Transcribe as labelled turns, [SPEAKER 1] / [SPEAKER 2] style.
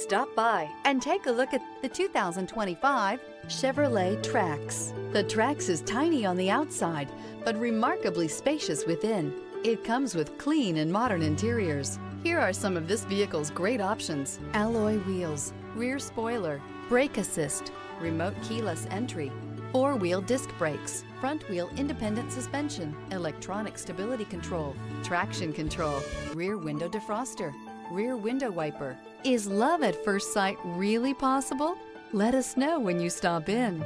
[SPEAKER 1] Stop by and take a look at the 2025 Chevrolet Trax. The Trax is tiny on the outside, but remarkably spacious within. It comes with clean and modern interiors. Here are some of this vehicle's great options: alloy wheels, rear spoiler, brake assist, remote keyless entry, four-wheel disc brakes, front-wheel independent suspension, electronic stability control, traction control, rear window defroster, rear window wiper. Is love at first sight really possible? Let us know when you stop in.